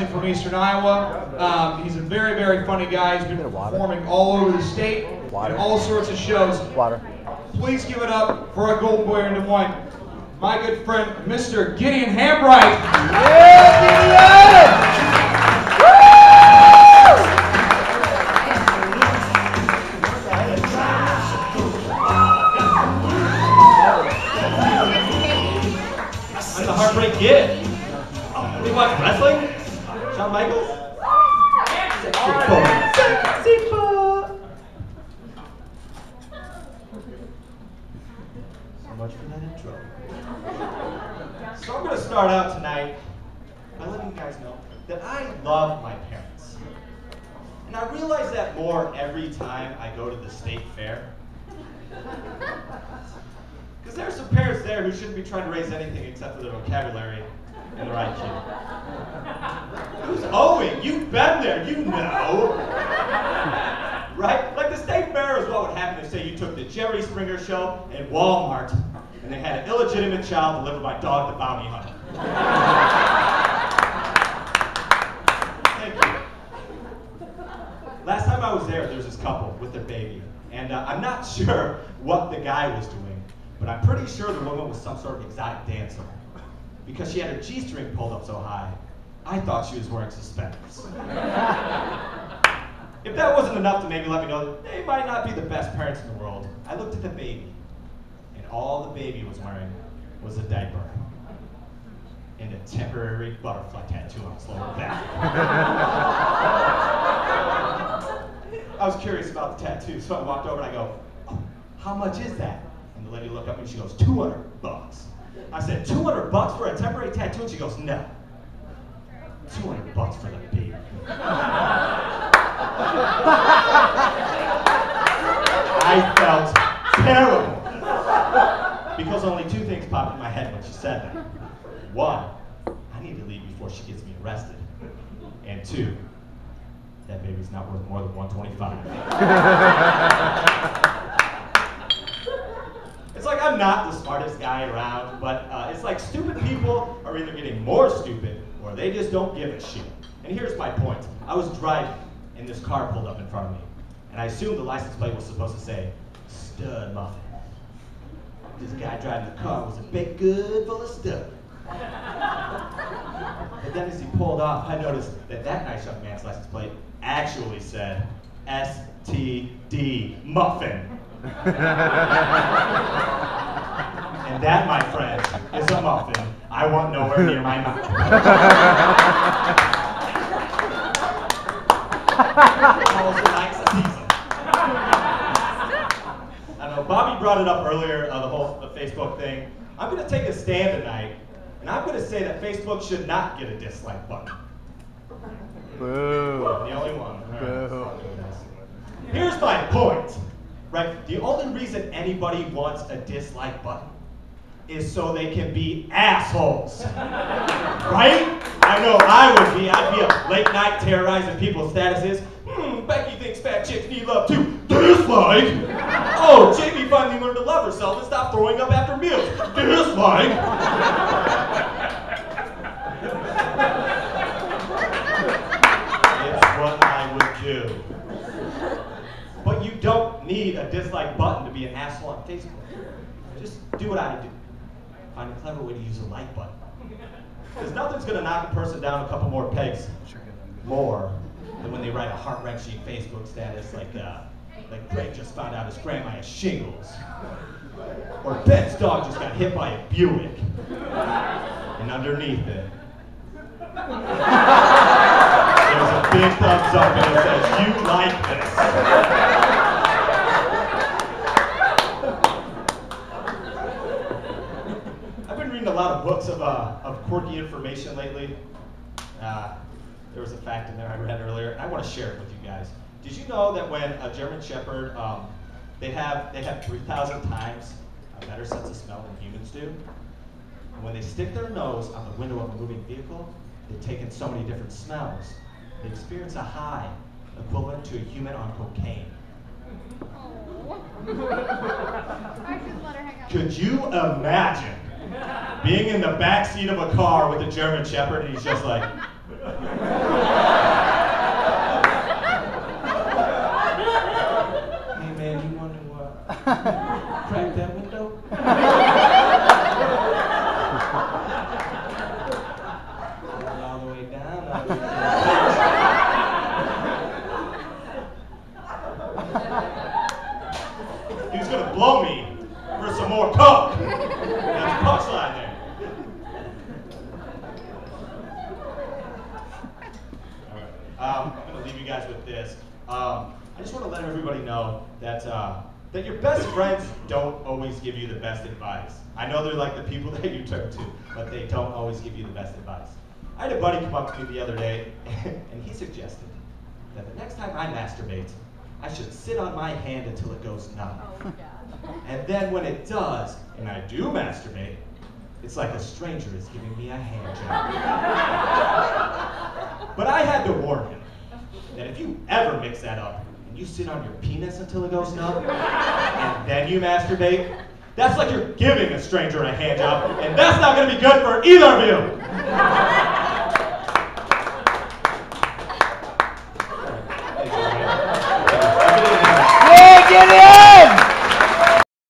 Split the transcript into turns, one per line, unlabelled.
From Eastern Iowa. He's a very, very funny guy. He's been performing all over the state and all sorts of shows. Please give it up for our gold boy in Des Moines, my good friend, Mr. Gideon Hambright.
Yeah, Gideon!
I'm the Heartbreak Kid. You watch wrestling? Shawn Michaels? So much for that intro. So I'm going to start out tonight by letting you guys know that I love my parents. And I realize that more every time I go to the state fair. Because there are some parents there who shouldn't be trying to raise anything except for their vocabulary and their IQ. Who's owing? You've been there, you know. Right? Like the state fair is what would happen if, say, you took the Jerry Springer show in Walmart and they had an illegitimate child delivered by Dog the Bounty Hunter. Thank you. Last time I was there was this couple with their baby. And I'm not sure what the guy was doing, but I'm pretty sure the woman was some sort of exotic dancer. Because she had her G-string pulled up so high, I thought she was wearing suspenders. If that wasn't enough to maybe let me know that they might not be the best parents in the world, I looked at the baby, and all the baby was wearing was a diaper and a temporary butterfly tattoo on its lower back. I was curious about the tattoo, so I walked over and I go, "Oh, how much is that?" And the lady looked up and she goes, $200. I said, $200 for a temporary tattoo? And she goes, no. $200 for the baby. I felt terrible. Because only two things popped in my head when she said that. One, I need to leave before she gets me arrested. And two, that baby's not worth more than $125. It's like I'm not the smartest guy around, but it's like stupid people are either getting more stupid or they just don't give a shit. And here's my point. I was driving and this car pulled up in front of me. And I assumed the license plate was supposed to say, Stud Muffin. This guy driving the car was a baked good full of stud. But then as he pulled off, I noticed that nice young man's license plate actually said STD Muffin. And that, my friend, is a muffin I want nowhere near my mouth. Also likes pizza. I know Bobby brought it up earlier, the whole Facebook thing. I'm going to take a stand tonight, and I'm going to say that Facebook should not get a dislike button.
Boo.
The only one.
Boo.
Here's my point. Right? The only reason anybody wants a dislike button is so they can be assholes. Right? I know I would be. I'd be up late night terrorizing people's statuses. Becky thinks fat chicks need love too. Dislike. Oh, Jamie finally learned to love herself and stop throwing up after meals. Dislike. It's what I would do. But you don't need a dislike button to be an asshole on Facebook. Just do what I do. Find a clever way to use a like button. Because nothing's going to knock a person down a couple more pegs more than when they write a heart-wrenching Facebook status like Greg just found out his grandma has shingles. Or Ben's dog just got hit by a Buick. And underneath it, there's a big thumbs up and it says, "You like this." I've been reading a lot of books of quirky information lately. There was a fact in there I read earlier, and I want to share it with you guys. Did you know that when a German Shepherd, they have 3,000 times a better sense of smell than humans do? And when they stick their nose on the window of a moving vehicle, they've taken so many different smells. They experience a high equivalent to a human on cocaine. Could you imagine being in the back seat of a car with a German Shepherd and he's just like, Crack that window. All the way down. He's gonna blow me for some more coke. That's a punchline there. All right. I'm gonna leave you guys with this. I just want to let everybody know that that your best friends don't always give you the best advice. I know they're like the people that you turn to, but they don't always give you the best advice. I had a buddy come up to me the other day, and he suggested that the next time I masturbate, I should sit on my hand until it goes numb.
Oh, God.
And then when it does, and I do masturbate, it's like a stranger is giving me a hand job. But I had to warn him that if you ever mix that up, and you sit on your penis until it goes numb, and then you masturbate, that's like you're giving a stranger a hand job, and that's not gonna be good for either of you.